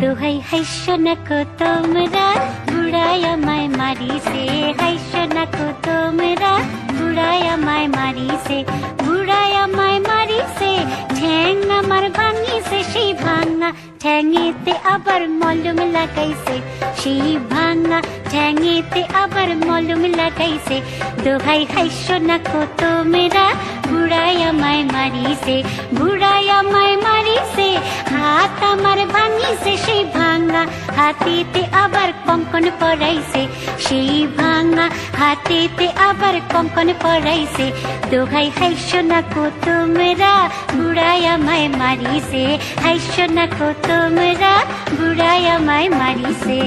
দোহাই হাইশো নাকো তোমরা বুড়াই আমায় মারিছে, হাইশো নাকো তোমরা বুড়াই আমায় মারিছে, বুড়াই আমায় মারিছে, ঠ্যাং আমার ভাঙিছে, সেই ভাঙা ঠ্যাঙেতে আবার মলম লাগাইছে, সেই ভাঙা ঠ্যাঙেতে আবার মলম লাগাইছে। দোহাই হাইশো নাকো তোমরা বুড়াই আমায় মারিছে, বুড়াই আমায় মারিছে, হাত আমার ভাঙিছে, সেই ভাঙা হাতেতে আবার কঙ্কন পরাইছে, সেই ভাঙা হাতেতে আবার কঙ্কন পরাইছে। দোহাই হাইশো নাকো তোমরা বুড়াই আমায় মারিছে, হাইশো নাকো তোমরা বুড়াই আমায় মারিছে।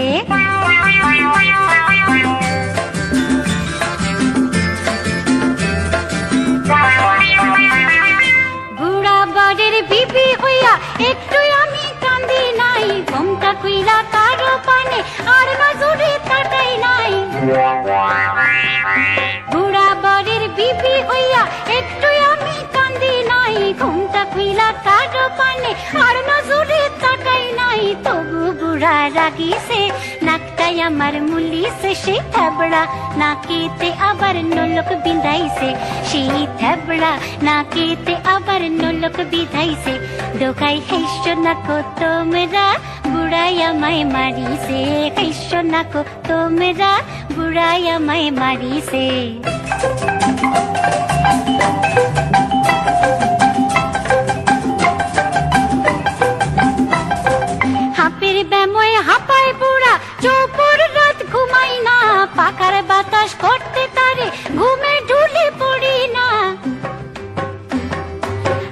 বুড়া বাড়ির বিবি হইয়া একটু আমি কান্দি নাই, ঘুমটা কইলা কারো পানে আর নজরে তাকাই নাই। বুড়া বাড়ির বিবি হইয়া একটু আমি কান্দি নাই, ঘুমটা কইলা কারো পানে আর নজরে তাকাই নাই। তবু বুড়া রাগিছে, নাকটাই আমার মুলিছে, সেই থেবড়া নাকেতে আবার নলক বিঁধাইছে, সেই থেবড়া নাকেতে আবার নলক বিঁধাইছে। দোহাই হাইশো নাকো তোমরা বুড়াই আমায় মারিছে, হাইশো নাকো তোমরা বুড়াই আমায় মারিছে। হাপের ব্যাময় হাঁপায় বুড়া, চৌপর রাত ঘুমাই না, পাকার বাতাস করতে তারে ঘুমে ঢুলে পড়ি না।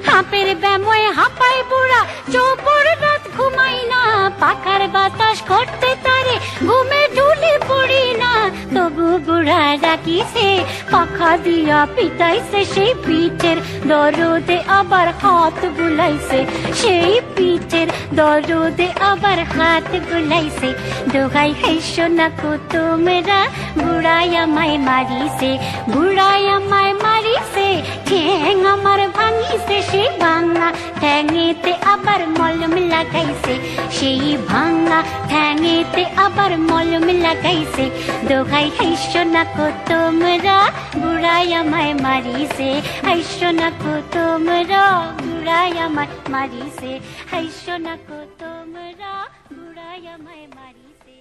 হাপের ব্যাময় হাঁপায় বুড়া, চৌপর রাত ঘুমাই না, পাকার বাতাস করতে তারে ঘুমে ঢুলে পড়ি না। তবু বুড়া ডাকিছে, পাখা দিয়া পিটাইছে, সেই পিঠের দরদে আবার হাত বুলাইছে, সেই পিঠের দরদে আবার হাত বুলাইছে। দোহাই হাইশো নাকো তোমরা বুড়াই আমায় মারিছে, বুড়াই আমায় মারিছে, ঠ্যাং আমার ভাঙিছে, সেই ভাঙা ঠ্যাঙেতে আবার মলম লাগাইছে, সেই ভাঙা ঠ্যাঙেতে আবার মলম লাগাইছে। দোহাই হাইশো নাকো তোমরা বুড়াই আমায় মারিছে, হাইশো নাকো তোমরা বুড়াই আমায় মারিছে, হাইশো নাকো তোমরা বুড়াই আমায় মারিছে।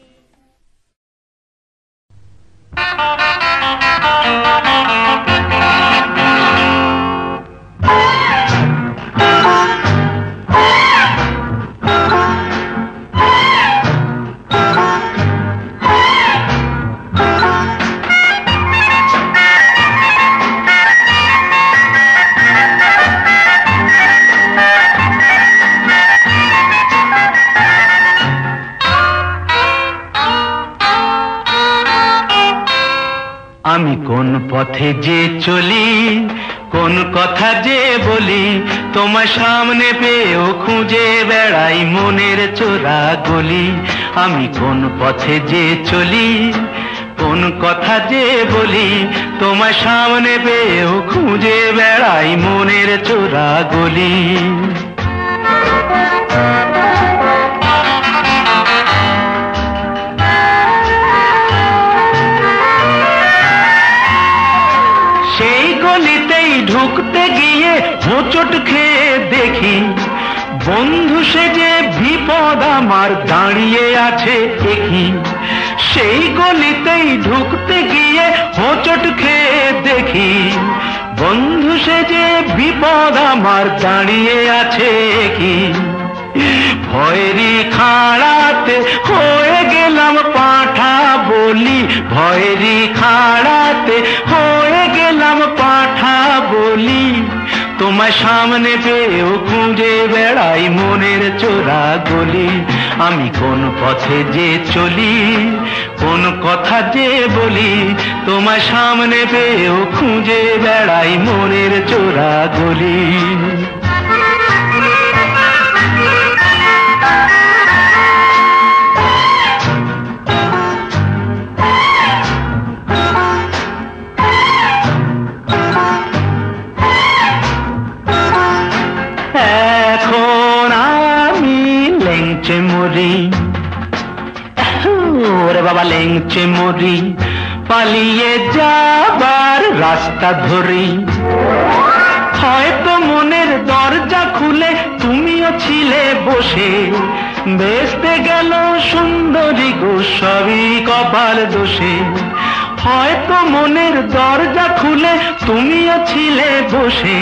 আমি কোন পথে যে চলি, কোন কথা যে বলি, তোমার সামনে পেয়েও খুঁজে বেড়াই মনের চোরা গলি। আমি কোন পথে যে চলি, কোন কথা যে বলি, তোমার সামনে পেয়েও খুঁজে বেড়াই মনের চোরা গলি। ঢুকতে গিয়ে হোঁচট খেয়ে দেখি, বন্ধু সেজে বিপদ আমার দাঁড়িয়ে আছে দেখি। সেই গলিতেই ঢুকতে গিয়ে হোঁচট খেয়ে দেখি, বন্ধু সেজে বিপদ আমার দাঁড়িয়ে আছে কি। ভয়েরই খাড়াতে হয়ে গেলাম পাঁঠা বলি, ভয়েরই খাড়াতে হয়ে গেলাম পাঁঠা বলি। তোমার সামনে পেয়েও খুঁজে বেড়াই মনের চোরা গলি। আমি কোন পথে যে চলি, কোন কথা যে বলি, তোমার সামনে পেয়েও খুঁজে বেড়াই মনের চোরা গলি। লেংচে মরি, ওরে বাবা লেংচে মরি, পালিয়ে যাবার রাস্তা ধরি। হয়তো মনের দরজা খুলে তুমিও ছিলে বসে, বেসতে গেল সুন্দরী গো সবই কপাল দোষে। হয়তো মনের দরজা খুলে তুমিও ছিলে বসে,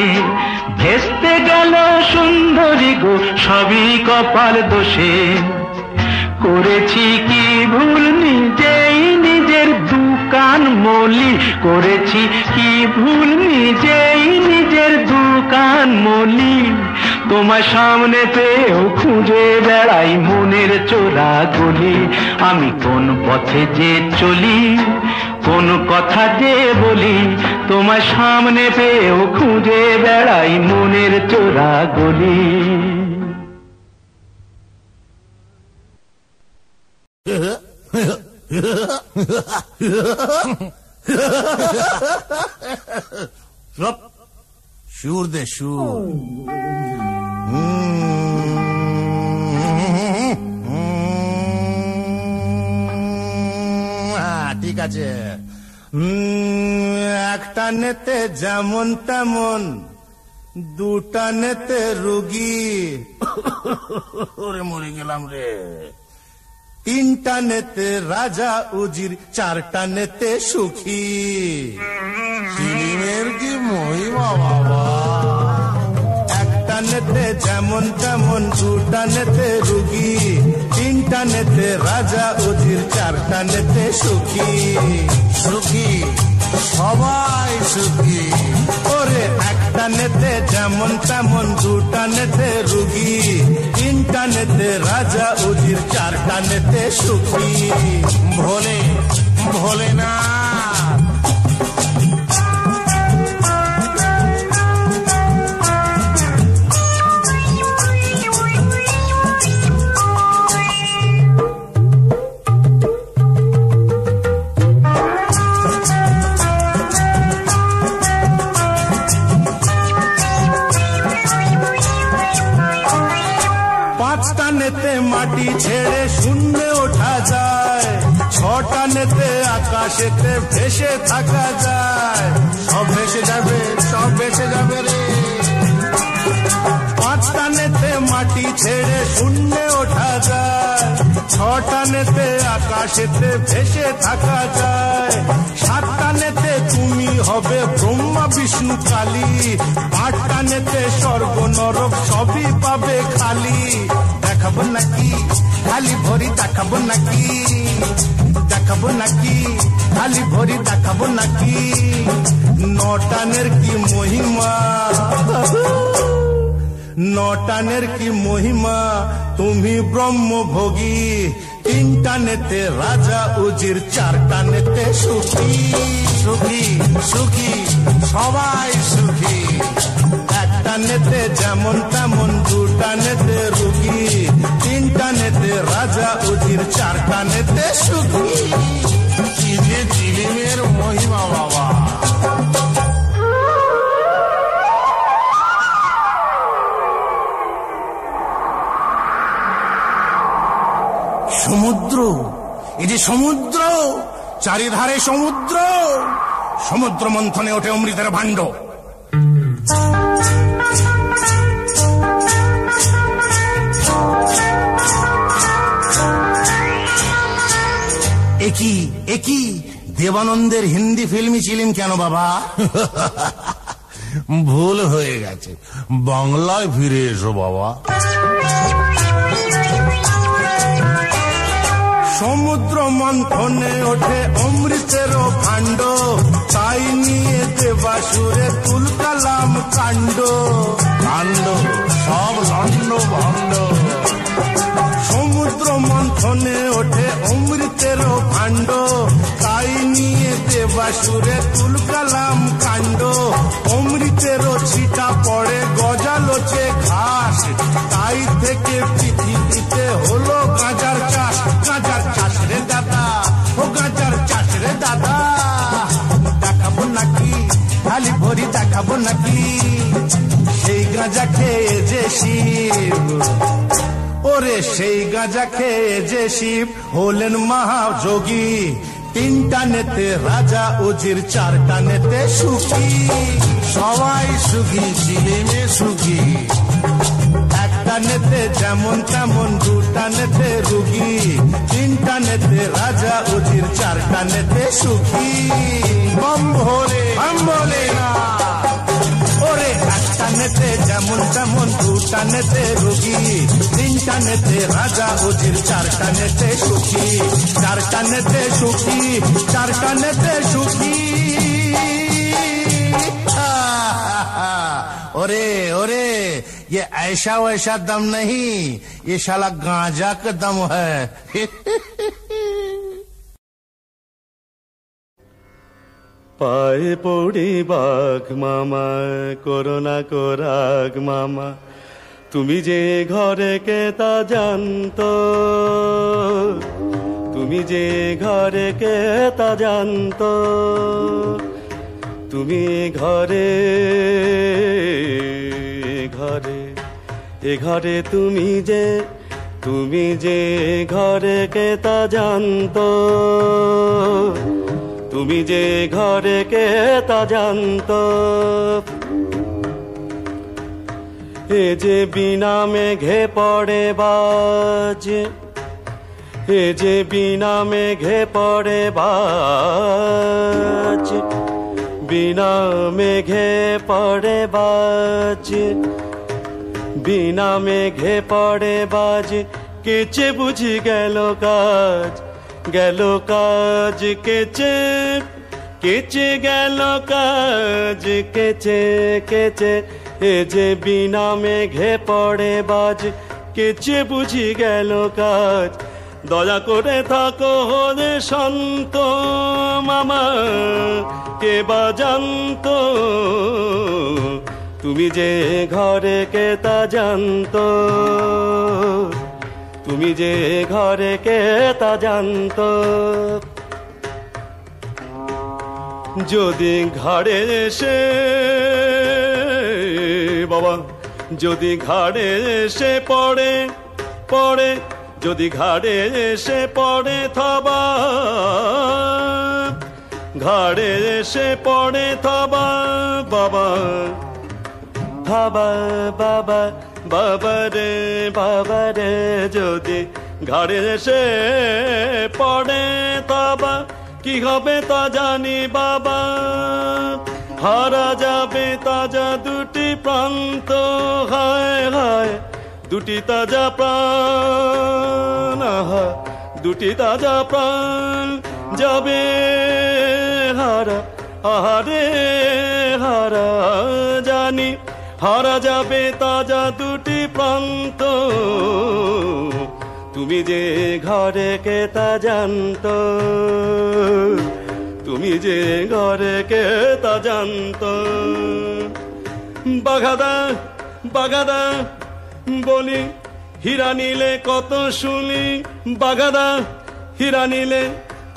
ভেস্তে গেল সুন্দরী গো সবই কপাল দোষে। করেছি কি ভুল নিজেই নিজের দুকান মলি, করেছি কি ভুল নিজেই নিজের দুকান মলি। তোমার সামনে পেয়েও খুঁজে বেড়াই মনের চোরা গলি। আমি কোন পথে যে চলি, কোন কথা যে বলি, তোমার সামনে পেয়েও খুঁজে বেড়াই মনের চোরা গলি। সুর দে সুর। ঠিক আছে। একটা নেতে যেমন তেমন, দুটা নেতে রুগী, ওরে মরে গেলাম রে। তিনটা নেতে রাজা উজির, চারটা নেতে সুখী। ফিল্মের কি মহিমা বাবা। একটা নেতে যেমন তেমন, দুটা নেতে রুগী, তিনটা নেতে রাজা উজির, চারটা নেতে সুখী। সুখী সবাই সুখী। ওরে একটা নেতে যেমন তেমন, দুটা নেতে রুগী, তিনটা নেতে রাজা উজির, চারটা নেতে সুখী। ভোলে ভোলে না মাটি ছেড়ে শূন্যে ওঠা যায়, ছটা নেতে আকাশেতে ভেসে থাকা যায়। সব ভেসে যাবে, সব ভেসে যাবে রে। পাঁচটা নেতে মাটি ছেড়ে শূন্যে ওঠা যায়, ছটা নেতে আকাশেতে ভেসে থাকা যায়। সাতটা নেতে তুমি হবে ব্রহ্মা বিষ্ণু কালী, আটটা নেতে স্বর্গ নরক সবই পাবে খালি। দেখাবো নাকি খালি ভরি, দেখাবো নাকি, দেখাবো নাকি খালি ভরি, দেখাবো নাকি। নটানের কি মহিমা, নটানের কি মহিমা, তুমি ব্রহ্মভোগী। তিনটা নেতে রাজা উজির, চারটা নেতে সুখী। সুখী সুখী সবাই সুখী। একটা নেতে যেমন তেমন, দুটা নেতে রুগী, তিনটা নেতে রাজা উজির, চারটা নেতে সুখী। কি যে ফিল্মের মহিমা বাবা। সমুদ্র, এই যে সমুদ্র, চারিধারে সমুদ্র। সমুদ্র মন্থনে ওঠে অমৃতের ভাণ্ড। একই একই দেবানন্দের হিন্দি ফিল্মি ছিলেন কেন বাবা? ভুল হয়ে গেছে, বাংলায় ফিরে এসো বাবা। সমুদ্র মন্থনে ওঠে অমৃতের ভাণ্ড, তাই নিয়ে দেবাসুরে তুলকালাম কাণ্ড। কাণ্ড সব লন্ড ভণ্ড। সমুদ্র মন্থনে ওঠে অমৃতের ভাণ্ড, তাই নিয়ে দেবাসুরে তুলকালাম কাণ্ড। অমৃতেরও ছিটা পড়ে গজালোচে ঘাস, তাই থেকে পৃথিবীতে হলো গাঁজার চাষ। গাঁজার চাষ রে দাদা, ও গাঁজার চাষ রে দাদা। দেখাবো নাকি খালি ভরি, দেখাবো নাকি সেই গাঁজা খেয়ে যে শিব, ওরে সেই গাঁজা খেয়ে যে শিব হলেন মহাযোগী, 3টা নেতে রাজা উজির, 4টা নেতে সুখী। সবাই সুখী, ঝিলিমে সুখী। 1টা নেতে যেমন তেমন, 2টা নেতে রুগী, 3টা নেতে রাজা উজির, 4টা নেতে সুখী। বম ভোলে বম ভোলে না। ওরে 1টা নেতে যেমন তেমন, 2টা নেতে রুগী, 3টা নেতে রাজা উজির, 4টা নেতে সুখী। 4টা নেতে সুখী, 4টা নেতে সুখী। ओरे ओरे ये ऐसा वैसा दम नहीं, ये शाला गांजा का दम है। পায়ে পড়ি বাঘ মামা, করোনা কোরাগ মামা, তুমি যে ঘরে কে তা জানতো, তুমি যে ঘরে কে তা জানতো, তুমি ঘরে ঘরে এ ঘরে তুমি যে ঘরে কে তা জানতো, তুমি যে ঘরে কে তা জানতো। এ যে বিনা মেঘে পড়ে বাজ, এ যে বিনা মেঘে পড়ে বাজ, বিনা মেঘে পড়ে বাজ, বিনা মেঘে পড়ে বাজ, কেচে বুঝি গেল কাজ, গেল কাজ কেচে, কেচে গেল কাজ কেচে কেচে। এ যে বিনা মেঘে পড়ে বাজ, কেচে বুঝি গেল কাজ। দয়া করে থাকো রে শান্ত মামা, কে বা জানতো, তুমি যে ঘরে কে তা জানতো, তুমি যে ঘরে কে তা জানতো। যদি ঘাড়ে এসে বাবা, যদি ঘাড়ে এসে পড়ে পড়ে, যদি ঘাড়ে এসে পড়ে থাবা, ঘাড়ে এসে পড়ে থাবা বাবা, থাবা বাবা, বাবা রে যদি ঘাড়ে এসে পড়ে থাবা, কি হবে তা জানি বাবা। হারা যাবে তাজা দুটি প্রান্ত, হায় হায় দুটি তাজা প্রাণ, দুটি তাজা প্রাণ যাবে হারা, আহারে হারা জানি, হারা যাবে তাজা দুটি প্রান্ত। তুমি যে ঘরে কে তা জানতো, তুমি যে ঘরে কে তা জানতো। বাঘাদা বাঘাদা বলি, হীরা নিলে কত শুনি, বাঘাদা হীরা নিলে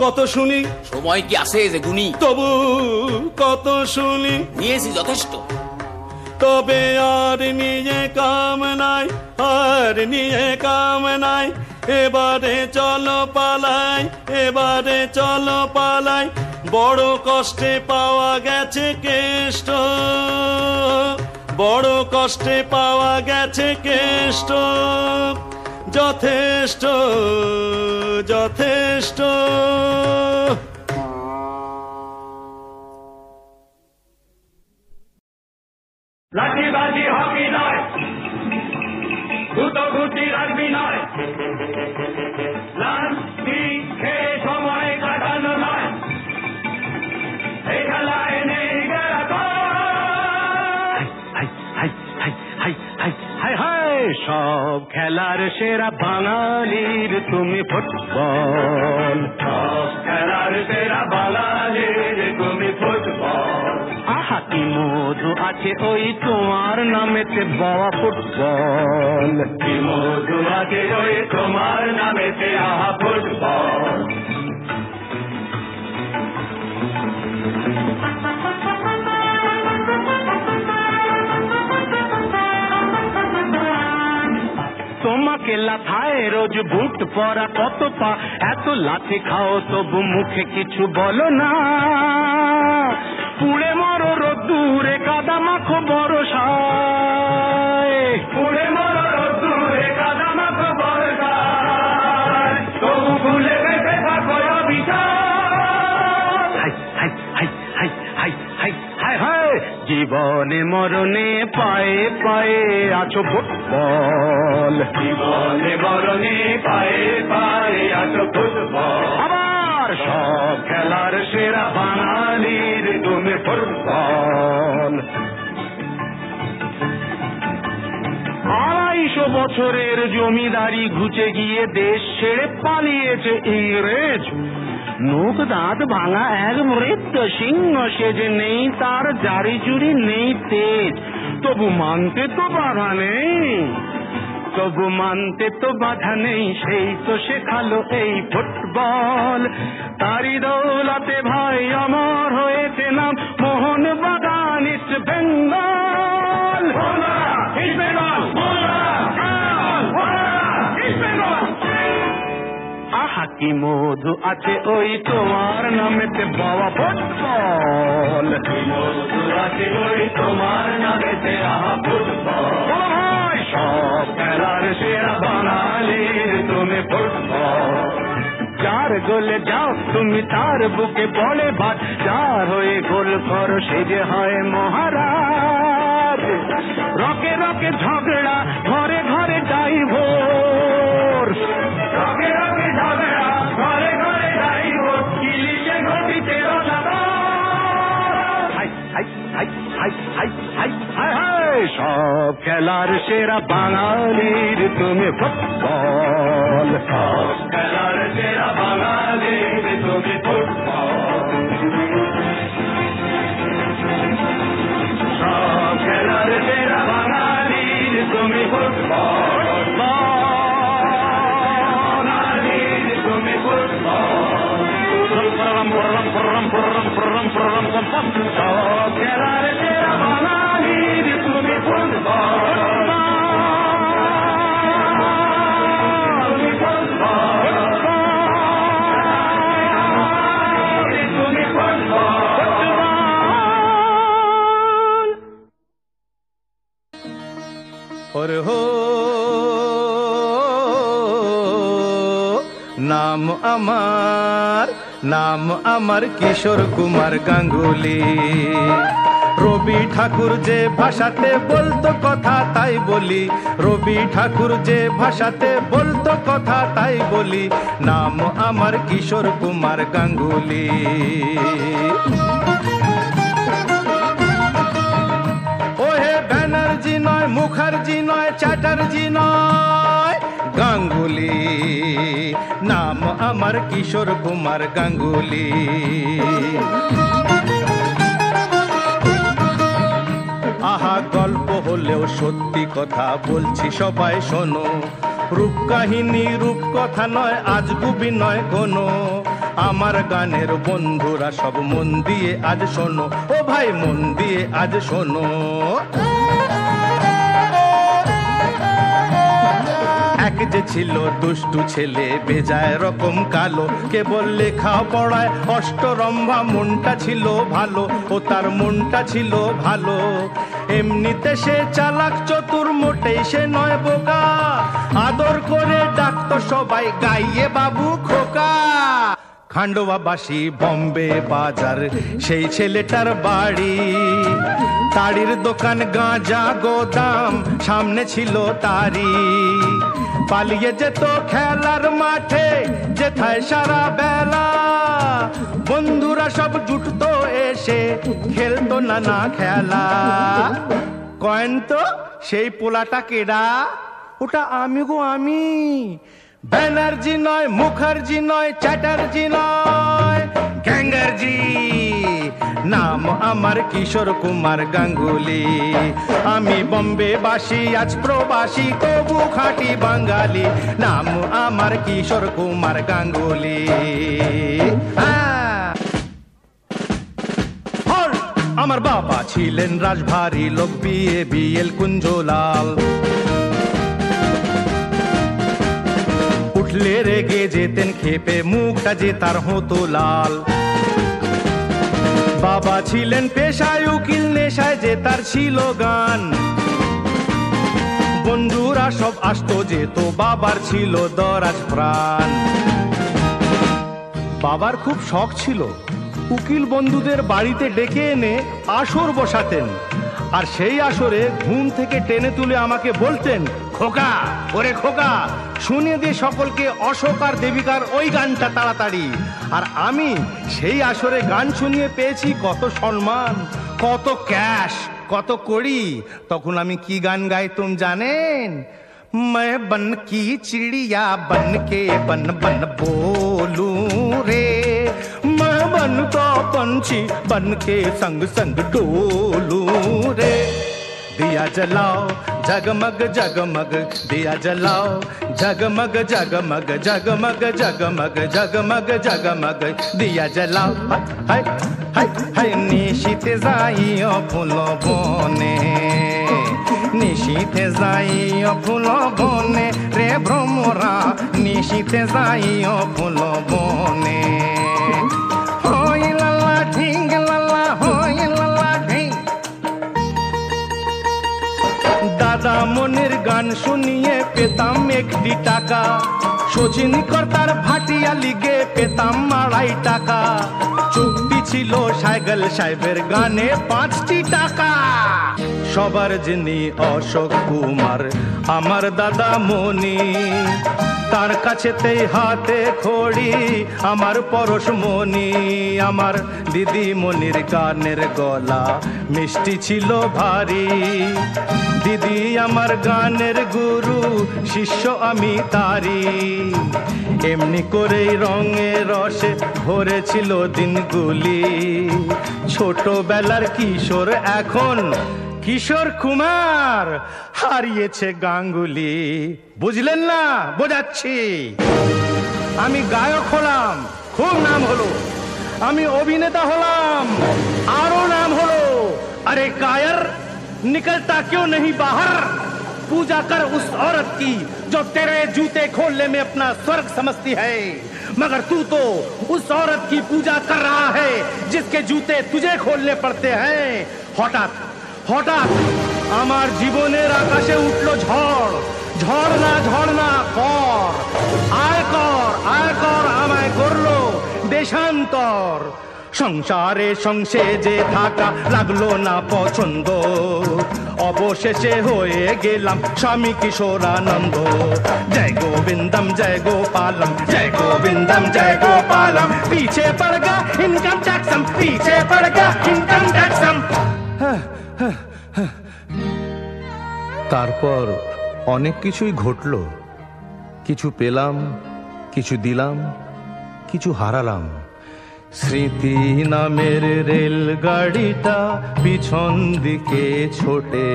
কত শুনি। সময় কি আসে যে গুনি, তবু কত শুনি, নিয়েছি যথেষ্ট। তবে আর নিয়ে কাম নাই, আর নিয়ে কাম নাই, এবারে চলো পালাই, এবারে চলো পালাই। বড় কষ্টে পাওয়া গেছে কেষ্ট, বড় কষ্টে পাওয়া গেছে কেষ্ট, যথেষ্ট যথেষ্ট। লাঠিবাজি হকি নয়, গুটি রাখবি নয়, লাঠি খেয়ে সময় কাটানো নয়, এই খেলায় নেই সব খেলার সেরা বাঙালির তুমি ফুটবল, সব খেলার সেরা বাঙালির তুমি ফুটবল। আহা কি মধু আছে ওই তোমার নামেতে বাবা ফুটবল, কি মধু আছে ওই তোমার নামেতে আহা ফুটবল। তোমাকে বুকে লাথায় রোজ বুট পরা কত পা, এত লাথি খাও তবু মুখে কিছু বলো না। পুড়ে মরো রোদ্দুরে কাদা মাখো বরসায়, পুড়ে মরো রোদ্দুরে কাদা মাখো বরসায়, তবু ভুলে বেঁচে থাকো অবিচার। হাই হাই হাই হাই হাই হাই হাই হাই, জীবনে মরণে পায়ে পায়ে আছো ফুটবল, জীবনে মরণে পায়ে পায়ে আছো ফুটবল। আবার সব খেলার সেরা বাঙালির তুমি ফুটবল। 250 বছরের জমিদারি ঘুচে গিয়ে দেশ ছেড়ে পালিয়েছে ইংরেজ। মুখ দাঁত ভাঙা এক মৃত সিংহ সেজে, নেই তার জারি জুড়ি নেই তেজ, তবু মানতে তো বাধা নেই, তবু মানতে তো বাধা নেই। সেই তো শেখালো এই ফুটবল, তারি দৌলতে ভাই অমর হয়েছে নাম মোহন বাগান ইস্ট বেঙ্গল। আহা কি মধু আছে ওই তোমার নামেতে বাবা ফুটবল, মধু আছে ওই তোমার নামেতে আহা ফুটবল। সব খেলার সেরা বাঙালির তুমি ফুটবল। যার গোলে যাও তুমি তার বুকে পড়ে ভাত, যার হয়ে গোল করো সে যে হয় মহারাজ। রকে রকে ঝগড়া ঘরে ঘরে ডাইভোর্স, রকে রকে ঝগড়া ঘরে ঘরে ডাইভোর্স, ইলিশে ঘটিতে হাই হাই হাই হাই হাই হাই হাই হাই। সব খেলার সেরা বাঙালির তুমি ফুটবল, সব খেলার সেরা বাঙালির তুমি ফুটবল। সব খেলার সেরা বাঙালির তুমি ফুটবল, বাঙালির তুমি ফুটবল। সব খেলার সেরা বাঙালির তুমি ফুটবল। और हो नाम আমার কিশোর কুমার গাঙ্গুলি। রবি ঠাকুর যে ভাষাতে বলতো কথা তাই বলি, রবি ঠাকুর যে ভাষাতে বলতো কথা তাই বলি। নাম আমার কিশোর কুমার গাঙ্গুলি। ওহে ব্যানার্জি নয়, মুখার্জি নয়, চ্যাটার্জি নয়, গাঙ্গুলি। নাম আমার কিশোর কুমার গাঙ্গুলি। আহা গল্প হলেও সত্যি কথা বলছি সবাই শোনো, রূপ কাহিনী রূপ কথা নয়, আজগুবি নয় কোনো। আমার গানের বন্ধুরা সব মন দিয়ে আজ শোনো, ও ভাই মন দিয়ে আজ শোনো। এক যে ছিল দুষ্টু ছেলে বেজায় রকম কালো, কেবল লেখা পড়ায় অষ্টরম্ভা, মনটা ছিল ভালো, ও তার মনটা ছিল ভালো। এমনিতে সে চালাক চতুর, মোটেই সে নয় বোকা, আদর করে ডাকতো সবাই গাইয়ে বাবু খোকা। খান্ডোয়াবাসী বম্বে বাজার সেই ছেলেটার বাড়ি, তাড়ির দোকান গাঁজা গোদাম সামনে ছিল তারি। পালিয়ে যেত খেলার মাঠে যেথায় সারা বেলা, বন্ধুরা সব জুটতো এসে খেলতো নানা খেলা। কয়েন তো সেই পোলাটা কেডা, ওটা আমি গো আমি। ব্যানার্জি নয়, মুখার্জি নয়, চ্যাটার্জি নয়, গ্যাঙ্গার্জি। নাম আমার কিশোর কুমার গাঙ্গুলি। আমি বম্বে বাসী আজ প্রবাসী, তবু খাঁটি বাঙালি। নাম আমার কিশোর কুমার গাঙ্গুলি। আমার বাবা ছিলেন রাজভারী লোক, বিএল কুঞ্জলাল। রেগে যেতেন ক্ষেপে, মুখটা যে তার হতো লাল। বাবা ছিলেন পেশায় উকিল, নেশায় যে তার ছিল গান। বন্ধুরা সব আসতো যেত, বাবার ছিল দরাজ প্রাণ। বাবার খুব শখ ছিল, উকিল বন্ধুদের বাড়িতে ডেকে এনে আসর বসাতেন। আর সেই আসরে ঘুম থেকে টেনে তুলে আমাকে বলতেন, খোকা, ওরে খোকা, শুনিয়ে দিয়ে সকলকে অশোক আর দেবিকার ওই গানটা তাড়াতাড়ি। আর আমি সেই আসরে গান শুনিয়ে পেয়েছি কত সম্মান, কত ক্যাশ, কত কড়ি। তখন আমি কি গান গাইতাম জানেন? मैं बन की चिड़िया बन के बन बन बोलूं रे, मैं बन का पंछी बन के संग संग डोलूं रे। दिया जलाओ जगमग जगमग, दिया जलाओ जगमग जगमग, जगमग जगमग जगमग जगमग, दिया जलाओ। हाय हाय हाय निशीते जाइयो फूलो बने, নিশীথে যাইও ফুল বনে রে ভ্রমরা, নিশীথে যাইও ফুল বনে। হই লালা ঢিং লালা, হই লালা ঢিং। দাদা মনির গান শুনিয়ে পেতাম একটি টাকা, শচীন কর্তার ভাটিয়া লিগে পেতাম 2.5 টাকা। চুক্তি ছিল সাইকেল সাহেবের গানে 5টি টাকা। সবার যিনি অশোক কুমার আমার দাদা মনি, তার কাছেতেই হাতে খড়ি আমার পরশমণি। আমার দিদি মনির গানের গলা মিষ্টি ছিল ভারী, দিদি আমার গানের গুরু, শিষ্য আমি তারি। এমনি করেই রঙে রসে ভরেছিল দিনগুলি, ছোটবেলার কিশোর এখন কিশোর কুমার, হারিয়েছে গাঙ্গুলি। বুঝলেন না? বোঝাচ্ছি। আমি গায়ক হলাম, খুব নাম হলো। আমি অভিনেতা হলাম, আরো নাম হলো। अरे कायर निकलता क्यों नहीं बाहर, पूजा कर उस औरत की जो तेरे जूते खोलने में अपना स्वर्ग समझती है। मगर तू तो उस औरत की पूजा कर रहा है जिसके जूते तुझे खोलने पड़ते हैं। हठाৎ হঠাৎ আমার জীবনের আকাশে উঠলো ঝড়, ঝড় না কর, আয় কর আমায় করলো দেশান্তর। সংসারে সংসেজে থাকা লাগলো না পছন্দ, অবশেষে হয়ে গেলাম স্বামী কিশোরানন্দ। জয় গোবিন্দম জয় গোপালম, জয় গোবিন্দম জয় গোপালম, পিছে পড় গা ইনকাম ট্যাক্সম, পিছে পড় গা ইনকাম ট্যাক্সম। তারপর অনেক কিছুই ঘটলো, কিছু পেলাম, কিছু দিলাম, কিছু হারালাম। স্মৃতি নামের রেলগাড়িটা পিছন দিকে ছোটে,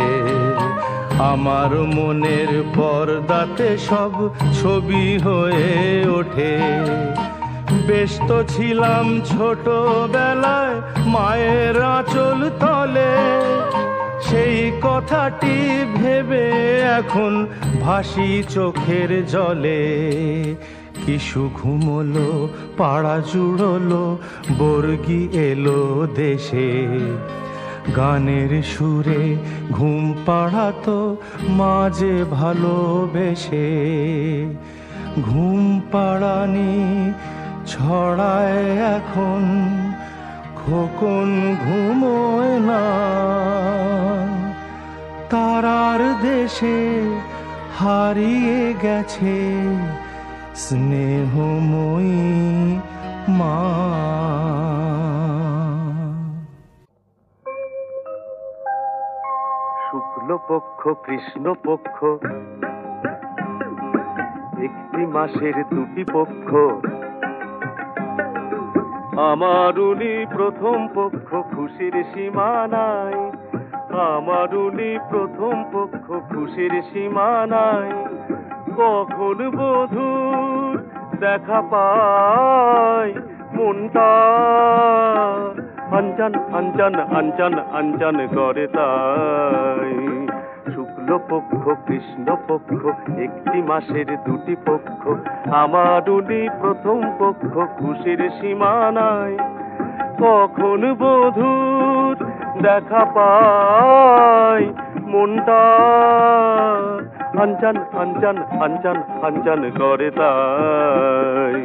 আমার মনের পর্দাতে সব ছবি হয়ে ওঠে। ব্যস্ত ছিলাম ছোটবেলায় মায়ের আঁচল তলে, সেই কথাটি ভেবে এখন ভাসি চোখের জলে। কিশু ঘুমলো, পাড়া জুড়লো, বর্গি এলো দেশে। গানের সুরে ঘুম পাড়াতো মাঝে ভালোবেসে। ঘুম পাড়ানি ছড়ায় এখন, খোকন ঘুমোয় না। তারার দেশে হারিয়ে গেছে স্নেহময়ী মা। শুক্লপক্ষ কৃষ্ণপক্ষ, একটি মাসের 2টি পক্ষ। আমার উনি প্রথম পক্ষ, খুশির সীমা নাই। আমার উনি প্রথম পক্ষ, খুশির সীমা নাই। কখন বধূর দেখা পাই মনটা আঞ্চন আঞ্চন আঞ্চন আঞ্চন করে তাই। শুক্ল শুক্লপক্ষ কৃষ্ণপক্ষ একটি মাসের দুটি পক্ষ আমার উনি প্রথম পক্ষ খুশির সীমা নাই কখন বধূর দেখা পাই মনটা আনচান আনচান আনচান আনচান করে তাই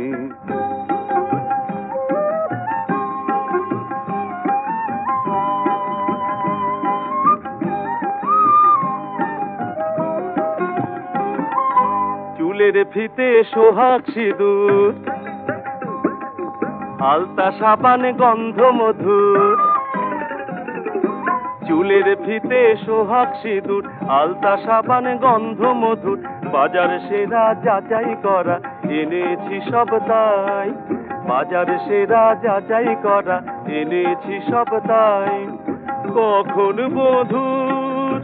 চুলের ফিতে সোহাগ সিঁদুর আলতা সাবান গন্ধ মধুর চুলের ফিতে সোহাগ সিঁদুর আলতা সাবান গন্ধ মধুর বাজার সেরা যাচাই করা এনেছি সব তাই বাজার সেরা যাচাই করা এনেছি সব তাই কখন বধূর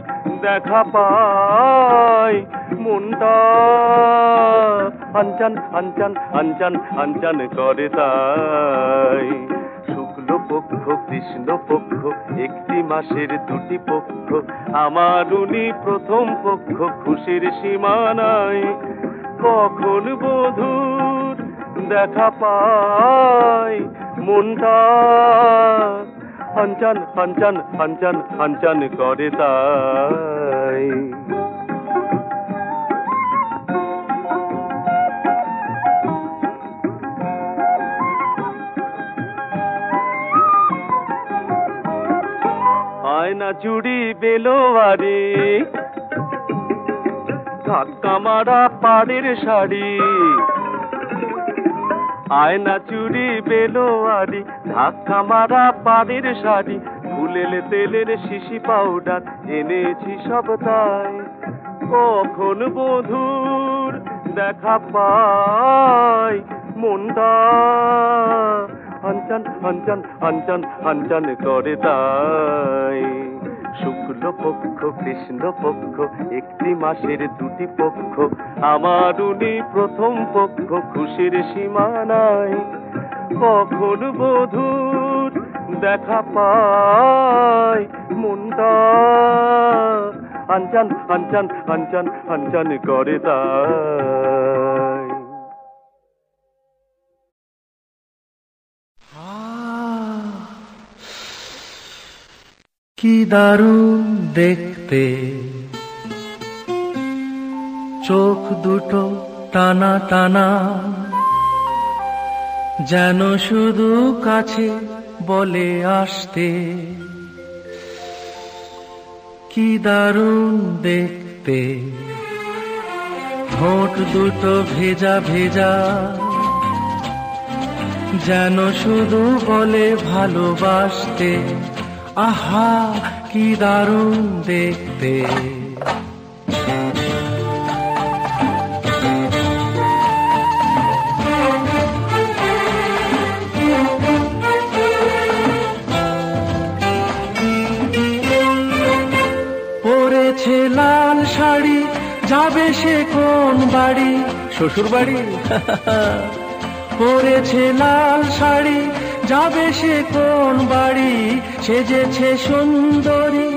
দেখা পাই মনটা আনচান আনচান আনচান আনচান করে তাই শুক্লপক্ষ কৃষ্ণপক্ষ একটি মাসের দুটি পক্ষ আমার উনি প্রথম পক্ষ খুশির সীমা নাই কখন বধূর দেখা পাই মনটা আনচান আনচান আনচান আনচান করে তাই আয়না চুড়ি বেলোয়ারি ধাক্কা মারা পাড়ের শাড়ি আয়না চুড়ি বেলোয়ারি ধাক্কা মারা পাড়ের শাড়ি ফুলের তেলের শিশি পাউডার এনেছি সব তাই কখন বধূর দেখা পাই মনটা আনচান আনচান আনচান আনচান করে তাই শুক্লপক্ষ কৃষ্ণপক্ষ একটি মাসের দুটি পক্ষ আমার উনি প্রথম পক্ষ খুশির সীমা নাই কখন বধূর দেখা পাই মনটা আনচান আনচান আনচান আনচান করে তাই কি দারুণ দেখতে চোখ দুটো টানা টানা যেন শুধু কাছে বলে আসতে কি দারুণ দেখতে ঠোঁট দুটো ভেজা ভেজা যেন শুধু বলে ভালোবাসতে আহা কি দারুণ দেখতে পরেছে লাল শাড়ি যাবে সে কোন বাড়ি শ্বশুর বাড়ি পরেছে লাল শাড়ি যাবে সে কোন বাড়ি সেজেছে সুন্দরী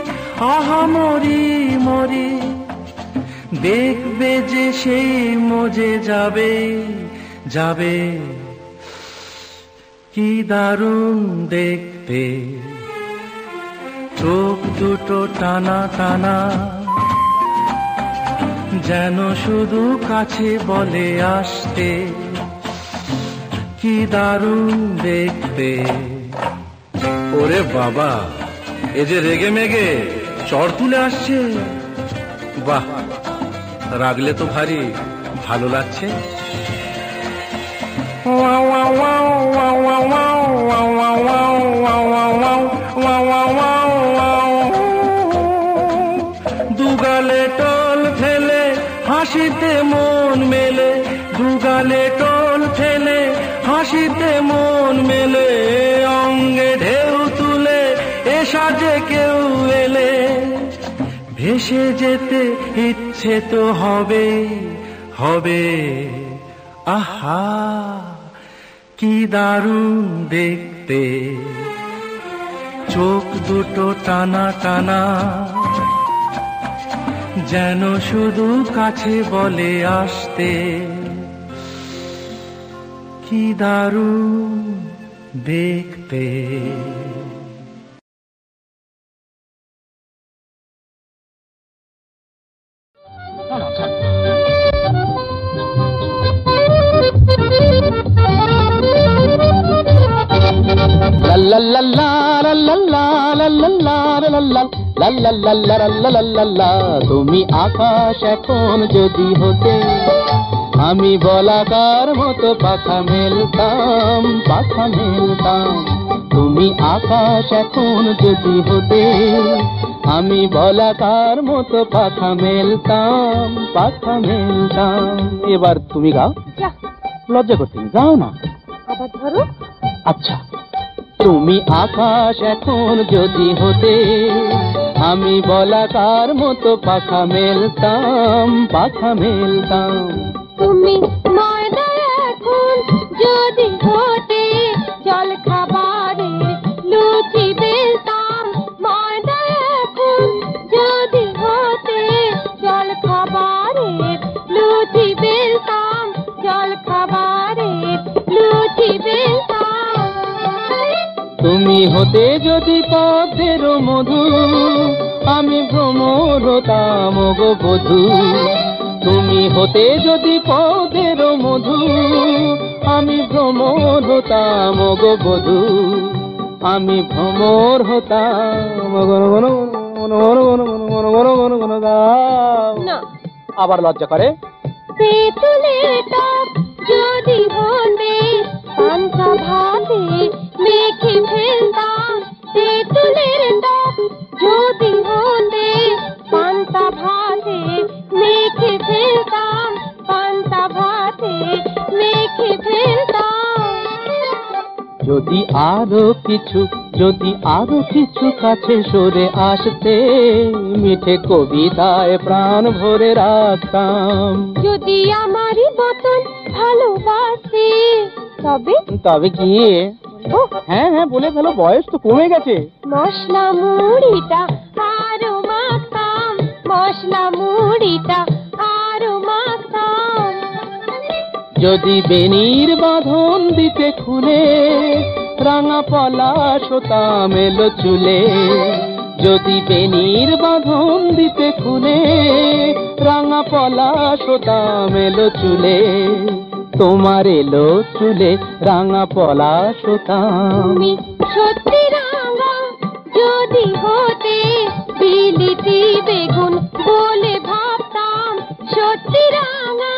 আহা মরি মরি দেখবে যে সেই মজে যাবে যাবে কি দারুণ দেখতে চোখ দুটো টানা টানা যেন শুধু কাছে বলে আসতে কি দারুণ দেখতে ওরে বাবা এ যে রেগে মেগে চড় তুলে আসছে বাহ রাগলে তো ভারী ভালো লাগছে দুগালে টল ফেলে হাসিতে মন মেলে দুগালে টল ফেলে হাসিতে মন মেলে অঙ্গে ঢেউ তুলে এ সাজে কেউ এলে ভেসে যেতে ইচ্ছে তো হবে হবে আহা কি দারুণ দেখতে চোখ দুটো টানা টানা যেন শুধু কাছে বলে আসতে, কি দারুণ দেখতে। তুমি আকাশ এখন যদি হতে, আমি বলাকার মতো পাখা মেলতাম, পাখা মেলতাম। তুমি আকাশ এখন যদি হতে, আমি বলাকার মতো পাখা মেলতাম, পাখা মেলতাম। এবার তুমি গাও। লজ্জা করতে গাও না, আবার ধরো। আচ্ছা। তুমি আকাশ এখন যদি হতে, আমি বলাকার মতো পাখা মেলতাম, পাখা মেলতাম। তুমি ময়দা এখন যদি হতে, জল খাবারে লুচি বেলতাম। ময়দা এখন যদি হতে, জল খাবারে লুচি বেলতাম, জল খাবারে লুচি বেলতাম। তুমি হতে যদি পদ্মের মধু, আমি ভ্রমর হতাম গো বধূ। তুমি হতে যদি পদ্মের মধু, আমি ভ্রমর হতাম গো বধূ। আমি ভ্রমর হতাম। আবার লজ্জা করে। তেঁতুলের টক যদি হতে, পান্তা ভাতে মেখে ফেলতাম। তেঁতুলের টক যদি হতে, পান্তা ভাতে মেখে ফেলতাম, পান্তা ভাতে মেখে ফেলতাম। যদি আরো কিছু, যদি আরো কিছু কাছে সরে আসতে, মিঠে কবিতায় প্রাণ ভরে রাখতাম। যদি আমারই মতন ভালোবাসে, তবে তবে কি? হ্যাঁ হ্যাঁ বলে ফেলো, বয়স তো কমে গেছে। মশলা মুড়িটা আরো মাখতাম, মশলা মুড়িটা আরো মাখতাম। যদি বেনির বাঁধন দিতে খুলে, রাঙা পলাশ হতাম এলো চুলে। যদি বেনির বাঁধন দিতে খুলে, রাঙা পলাশ হতাম এলো চুলে। তোমার এলো চুলে রাঙা পলাশ হতাম। তুমি সত্যি রাঙা যদি হতে, বিলিতি বেগুন বলে ভাবতাম। সত্যি রাঙা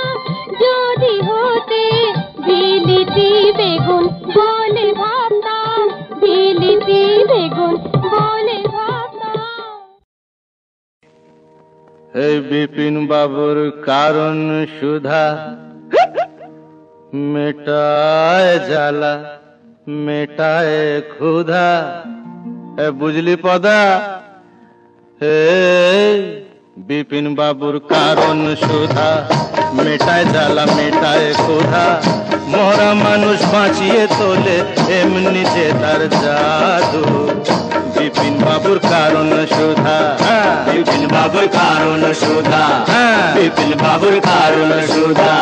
যদি হতে, বিলিতি বেগুন বলে ভাবতাম, বিলিতি বেগুন বলে ভাবতাম। এই বিপিন বাবুর কারণ সুধা, মেটায় জ্বালা মেটায় ক্ষুধা। বুঝলি পদা? হে বিপিন বাবুর কারণ সুধা, মেটায় জ্বালা মেটায় ক্ষুধা। মরা মানুষ বাঁচিয়ে তোলে এমনিতে তার জাদু। বিপিন বাবুর কারণ সুধা, বিপিন বাবুর কারণ সুধা, বিপিন বাবুর কারণ সুধা।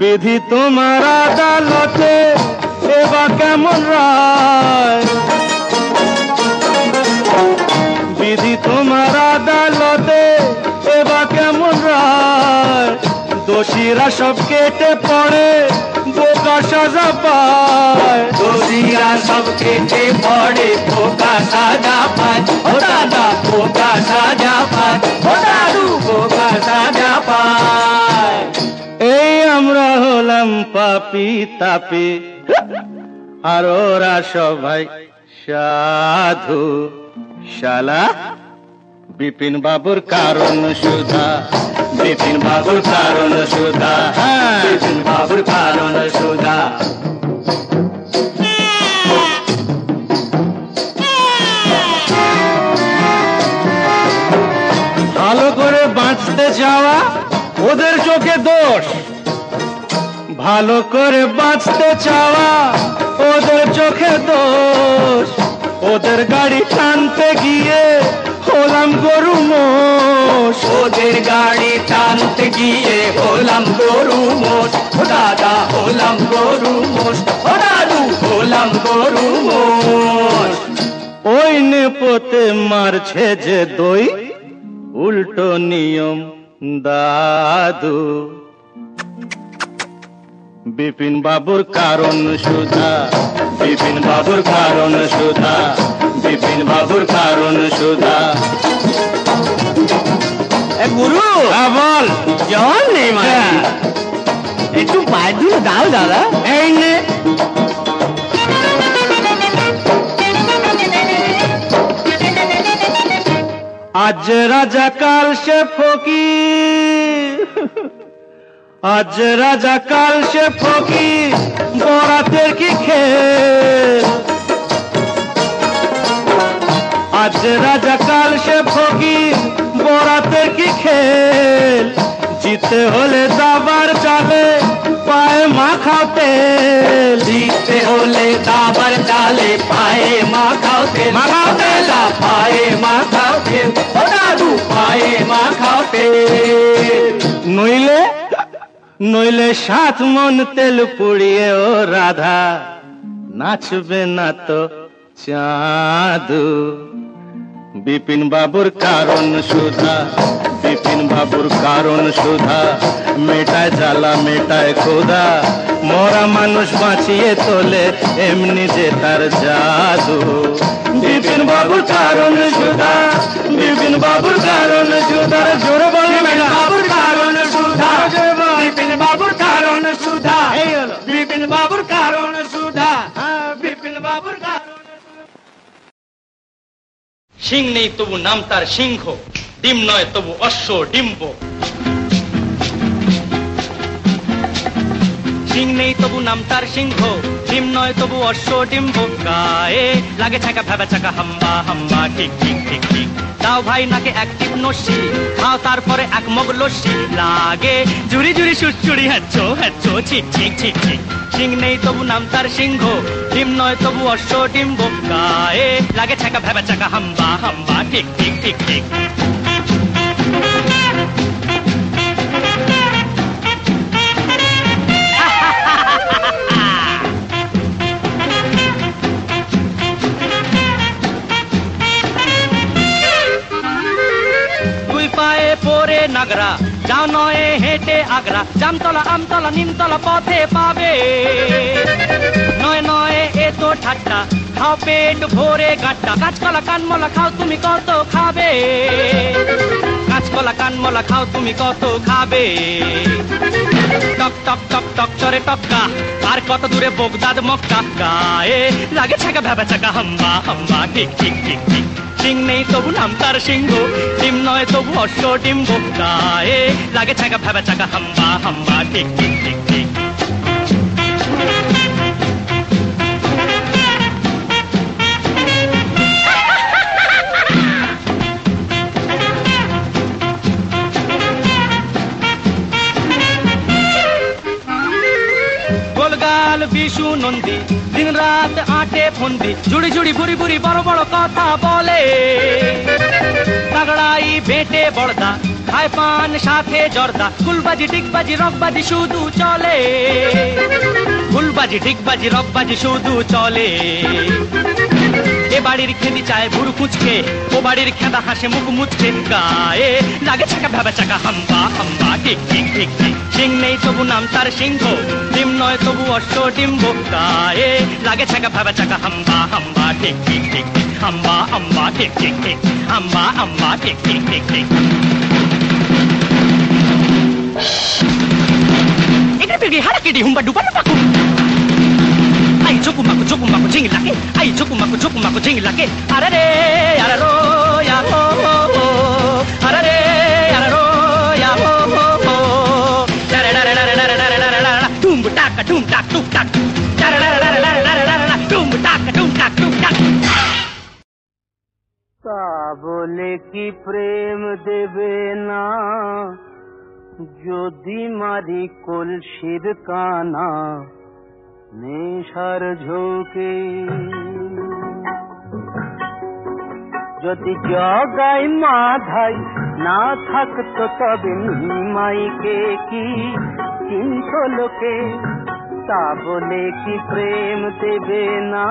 বিধি তোমার আদালতে এবার কেমন রায়? বিধি তোমার আদালতে এবার কেমন রায়? দোষীরা সব কেটে পড়ে, বোকা সাজা পায়। দোষীরা সব কেটে পড়ে, বোকা সাজা পায়। ও দাদা বোকা সাজা পায়, ও দাদু বোকা সাজা পায়। এই আমরা হলাম পাপি তাপি, আর ওরা সবাই সাধু। শালা বিপিন বাবুর কারণ সুধা, বিপিন বাবুর কারণ সুধা, বিপিন বাবুর কারণ সুধা। ভালো করে বাঁচতে যাওয়া ওদের চোখে দোষ, ভালো করে বাঁচতে চাওয়া ওদের চোখে দোষ, ওদের গাড়ি টানতে গিয়ে হলাম গরু মোষ, ওদের গাড়ি টানতে গিয়ে হলাম গরু মোষ, ও দাদা হলাম গরু মোষ, ও দাদু হলাম গরু মোষ। ওই নেপোতে মারছে যে দই, উল্টো নিয়ম দাদু। বিপিন বাবুর কারণ সুধা, বিপিন বাবুর কারণ সুধা, বিপিন বাবুর কারণ সুধা। গুরু বল। জল নেই মানে একটু পায়ে ধুলো দাও দাদা। এই নে। আজ রাজা কাল সে ফকির, আজ রাজা কাল সে ফকির, বরাতের কি খেল। আজ রাজা কাল সে ফকির, বরাতের কি খেল। জিতে হলে দাবার চালে, পায়ে মাখাও তেল। জিতে হলে দাবার চালে, পায়ে মাখাও তেল, মাখাও তেল, পায়ে মাখাও তেল, ও দাদু পায়ে মাখাও তেল। নইলে নইলে 7 মন তেল পুড়িয়ে ও রাধা নাচবে না তো চাঁদু। বিপিন বাবুর কারণ সুধা, বিপিন বাবুর কারণ সুধা। মেটায় জ্বালা মেটায় ক্ষুধা, মরা মানুষ বাঁচিয়ে তোলে এমনি যে তার জাদু। বিপিন বাবুর কারণ সুধা, বিপিন বাবুর কারণ সুধা। জোরে বলে বাবুর কারণ সুধা, বিপিন বাবুর কারণ সুধা, বিপিন বাবুর কারণ সুধা, বিপিন বাবুর কারণ। সিং নেই তবু নাম তার সিংহ, ডিম নয় তবু অশ্ব ডিম্ব। সিং নেই তবু নাম তার সিংহ, ডিম নয় তবু অশ্ব ডিম্ব। গায়ে লাগে ছাকা ভেবা চাকা হাম্বা হাম্বা, ঠিক ঠিক ঠিক ঠিক। দাও ভাই নাকে এক টিপ নস্যি, খাও তারপরে এক মগ লস্যি। লাগে জুড়ি জুড়ি সুচুড়ি, হ্যাচ্ছো হ্যাচ্ছো ঠিক ঠিক ঠিক ঠিক। সিং নেই তবু নাম তার সিংহ, ডিম নয় তবু অশ্ব ডিম্ব। গায়ে লাগে ছাকা ভেবা চাকা হাম্বা হাম্বা, ঠিক ঠিক ঠিক ঠিক। পায়ে পরে নাগরা, যাও নয় হেঁটে আগ্রা। জামতলা আমতলা নিমতলা পথে পাবে, নয় নয় এ তো ঠাট্টা। খাও পেট ভরে গাঁটটা, কাঁচকলা কানমলা খাও তুমি কত খাবে। কাঁচকলা কানমলা খাও তুমি কত খাবে। টক টক টক টক চরে টক্কা, আর কত দূরে বগদাদ মক্কা। গায়ে লাগে ছাকা ভেবা চাকা হাম্বা হাম্বা, ঠিক ঠিক ঠিক ঠিক। সিং নেই তবু নাম তার সিংহ, ডিম নয় তবু অশ্ব ডিম্ব। গায়ে লাগে ছাকা ভেবা চাকা হাম্বা হাম্বা, ঠিক ঠিক ঠিক ঠিক। গোলগাল বিশু নন্দী, দিন রাত আটে ফন্দি। জুড়ি জুড়ি বুড়ি বুড়ি বড় বড় কথা বলে। তাগড়াই বেটে বড়দা, খায় পান সাথে জর্দা। ফুলবাজি ডিগবাজি রকবাজি শুধু চলে, ফুলবাজি ডিগবাজি রকবাজি শুধু চলে। এ বাড়ির খেদি চায় ভুরু কুচকে, ও বাড়ির খেদা হাসে মুখ মুচকে। গায়ে লাগে ছাকা ভেবা চাকা হাম্বা হাম্বা, ঠিক ঠিক ঠিক ঠিক। সিং নেই তবু নাম তার সিংহ, ডিম নয় তবু অশ্ব ডিম্ব। গায়ে লাগে ছাকা ভেবা চাকা হাম্বা হাম্বা, ঠিক ঠিক ঠিক ঠিক। হাম্বা হাম্বা, ঠিক ঠিক ঠিক। হাম্বা হাম্বা, ঠিক ঠিক ঠিক ঠিক। এটা বেগে হারা কেডি হুম্বা ডুবা পাকু। আই চোকু মাকু ঝিঙ্গি লাগে, আই চোকু মাকু ঝিঙ্গি লাগে। আরে রে আরে রো ইয়া হো হো, আরে রে আরে রো ইয়া হো হো। ডারে ডারে ডারে ডারে ডারে ডারে ডারে, টুম টাকা টুম টাক টুক টাক। ডারে ডারে ডারে ডারে ডারে ডারে, টুম টাকা টুম টাক টুক টাক। তা বলে কি প্রেম দেবে না, যদি মারি কলসির কানা নেশার ঝোঁকে, যদি জগাই মাধাই না থাকতো তবে নিমাইকে কি চিন্ত লোকে, তা বলে কি প্রেম দেবে না?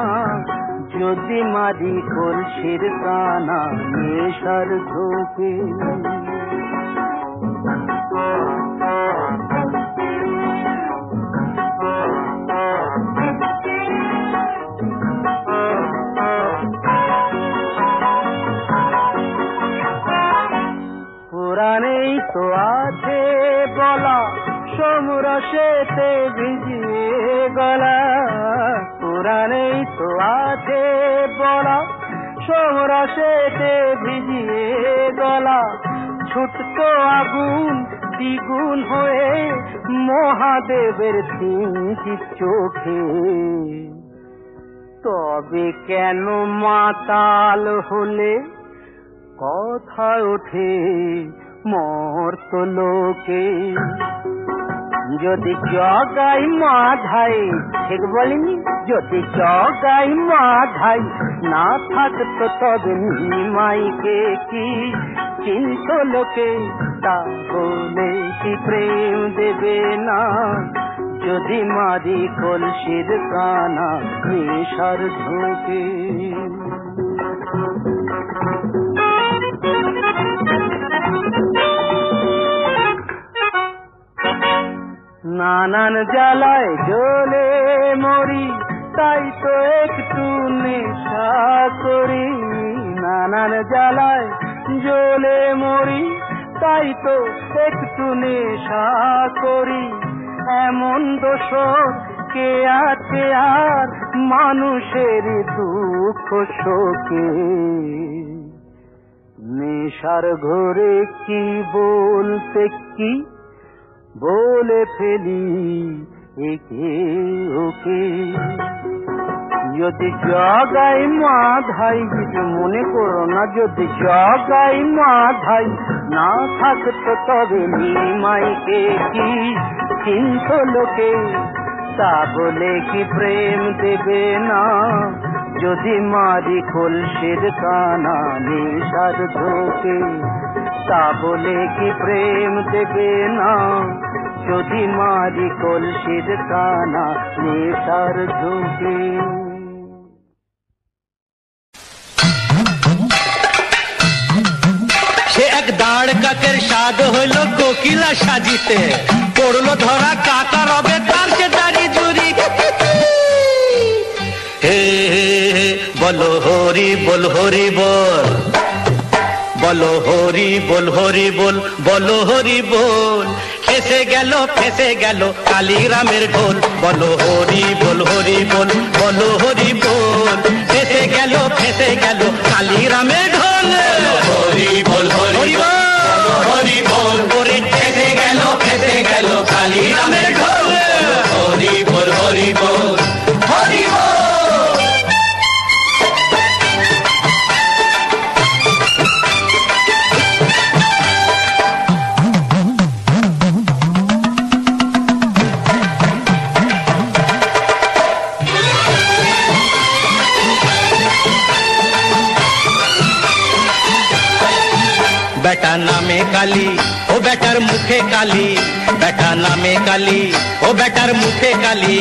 যদি মারি কলসির কানা নেশার ঝোঁকে। পুরাণেই তো আছে বলা সমরসেতে ভিজিয়ে গলা, পুরাণেই তো আছে বলা সমরসেতে ভিজিয়ে গলা, ছুটতো আগুন দ্বিগুণ হয়ে মহাদেবের তিনটি চোখে। তবে কেন মাতাল হলে কথা ওঠে মর্ত লোকে? যদি জগাই মাধাই, ঠিক বলিনি, যদি জগাই মাধাই না থাকতো তবে নিমাইকে কি চিন্ত লোকে, তা বলে কি প্রেম দেবে না? যদি মারি কলসির কানা নেশার ঝোঁকে। নানান জ্বালায় জ্বলে মরি, তাই তো একটু নেশা করি। নানান জ্বালায় জ্বলে মরি, তাই তো একটু নেশা করি। এমন দোষ কে আছে আর মানুষের দুঃখ শোকে? নেশার ঘরে কি বলতে কি বলে ফেলি একে ওকে। যদি জগাই মাধাই, কিছু মনে করো না, যদি জগাই মাধাই না থাকতো তবে নিমাইকে কি চিন্ত লোকে, তা বলে কি প্রেম দেবে না? যদি মারি কলসির কানা নেশার ঝোঁকে, তা বলে কি প্রেম দেবে না? যদি মারি কলসির কানা নেশার ঝোঁকে। সে এক দাঁড় কাকের স্বাদ হইল কোকিলা সাজিতে, পড়লো ধরা কাকা রবে তার সে দাড়ি জুড়ি। হে বলো হরি বল হরি বল, বলো হরি বল হরি বল, বলো হরি বল। ফেসে গেল কালীরামের ঢোল, বলো হরি বল হরি বল, বলো হরি বল। ফেসে গেল কালীরামের ঢোল, হরি বল হরি বল, হরি বল। ওরে ফেসে গেল কালীরামের ঢোল, হরি বল হরি বল, হরি বল। বেটা নামে কালী, ও বেটার মুখে কালী, বেটা নামে কালী, ও বেটার মুখে কালী।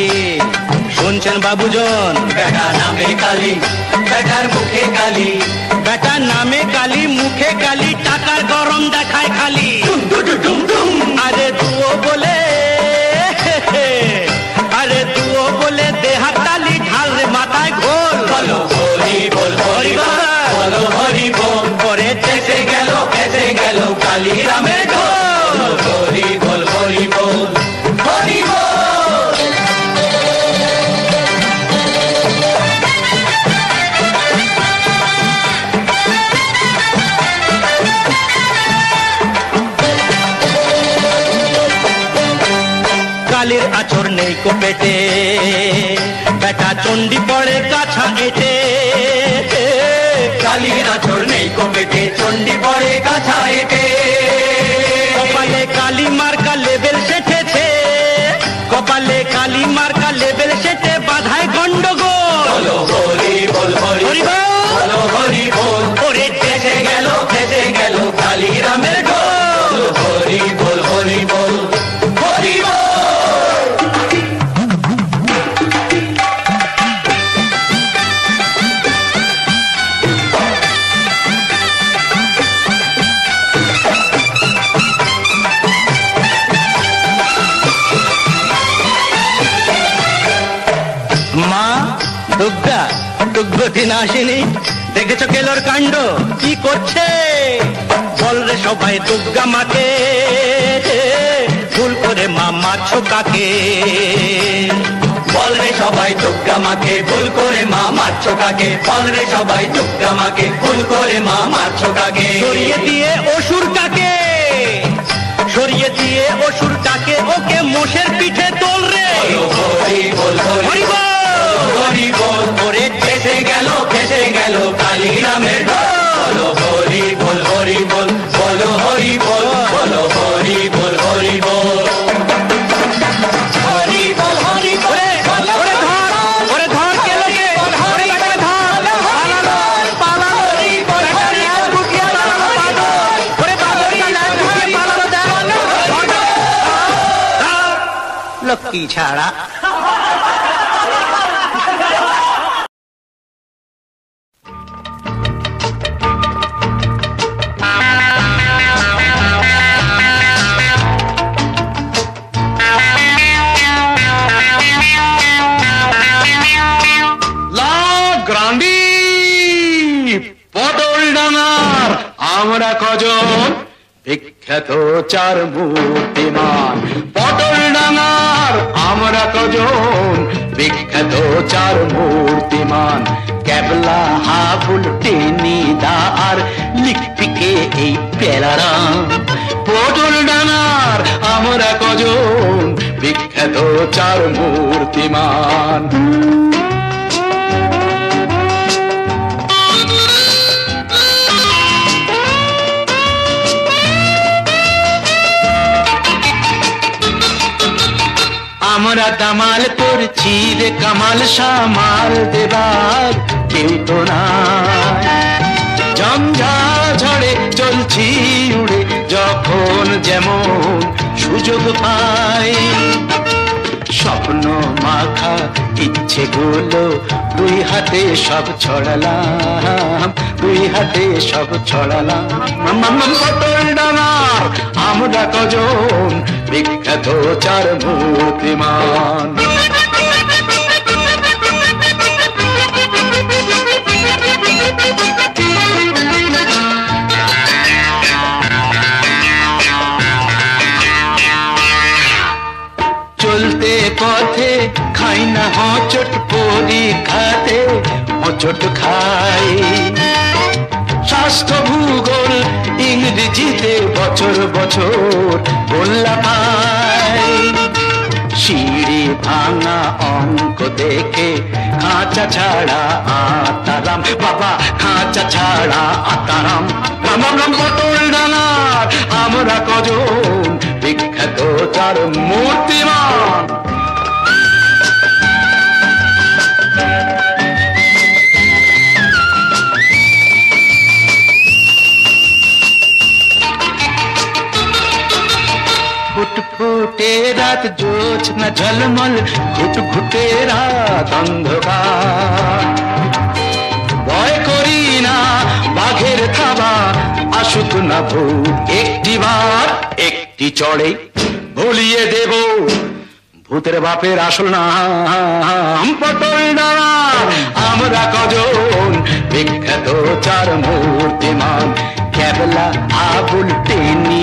শুনছেন বাবুজন? বেটা নামে কালী, বেটার মুখে কালী, বেটা নামে কালী, মুখে কালী, টাকার গরম দেখায় খালি। আরে দুও বলে, আরে দুও বলে দেহার তালি, ঢাল রে মাথায় ঘোল, বলো হরি বল হরি বল, বলো হরি বল। পরে ফেসে গেল কালীরামের ঢোল, হরি বল হরি বল, হরি বল। কালীর আচর নেই কো পেটে, বেটা চণ্ডী পড়ে কাছা এটে। কালীর আচর নেই কো পেটে, চণ্ডী পড়ে কাছা এটে। কপালে কালী মার কপালে কালি মার্কা লেবেল সেটে বাধায় গন্ডগোল। বলো হরি বল হরি বল হরি বল, ওরে ফেসে গেল কালীরামের ঢোল। হরি বল হরি বল হরি বল। মা দুর্গা দুর্গতি নাশিনী, দেখেছো কেলোর কাণ্ড কি করছে? বল রে সবাই দুর্গা মাকে, ভুল করে মা মারছো কাকে? বল রে সবাই দুর্গা মাকে, ভুল করে মা মারছো কাকে? বল রে সবাই দুর্গা মাকে, ভুল করে মা মারছো কাকে? সরিয়ে দিয়ে অসুর কাকে, সরিয়ে দিয়ে অসুর কাকে, ওকে মোষের পিঠে তোল রে। হরি বল হরি বল হরি বল, ওরে ফেসে গেল কালীরামের ঢোল। হরি বল হরি বল বলো হরি বল, বলো হরি বল হরি বল হরি বল হরি বল। ওরে ধর ওরে ধর কে লোকে, ওরে তাকে ধর পালালো পালালো, ওরে ল্যাব ঢুকিয়ে পালালো পাগল, ওরে পাগলটা ল্যাব ঢুকিয়ে পালালো দেখ লক্ষ্মী ছাড়া। আমরা কজন বিখ্যাত চার মূর্তিমান, পটল ডাঙার আমরা কজন বিখ্যাত চার মূর্তিমান। ক্যাবলা হাবুল টেনি দা আর লিখপিকে এই পেলারা, পটল ডাঙার আমরা কজন বিখ্যাত চার মূর্তিমান। আমরা দামাল করছি রে কামাল, সামাল দেবার কেউ তো নাই। ঝঞ্ঝা ঝড়ে চলছি উড়ে যখন যেমন সুযোগ পাই। স্বপ্ন মাখা ইচ্ছে গুলো দুই হাতে সব ছড়ালাম, দুই হাতে সব ছড়ালাম। পটল ডাঙার আমরা কজন বিখ্যাত চার মূর্তিমান। চলতে পথে খাই না হচট, পরীক্ষাতে হচট খাই। স্বাস্থ্য ভূগোল ইংরেজিতে বছর বছর বললা পাই। সিঁড়ি ভাঙা অঙ্ক দেখে খাঁচা ছাড়া আতারাম, বাবা খাঁচা ছাড়া আতারাম। পটল ডাঙার আমরা কজন বিখ্যাত চার মূর্তিমান। ফুটফুটে রাত জোছনা ঝলমল, ঘুটঘুটে রাত অন্ধকার। ভয় করি না বাঘের থাবা, আসুক না ভূত একটি বার, একটি চড়ে ভুলিয়ে দেব ভূতের বাপের আসল নাম। পটল ডাঙার আমরা কজন বিখ্যাত চার মূর্তিমান। ক্যাবলা আবুল টেনি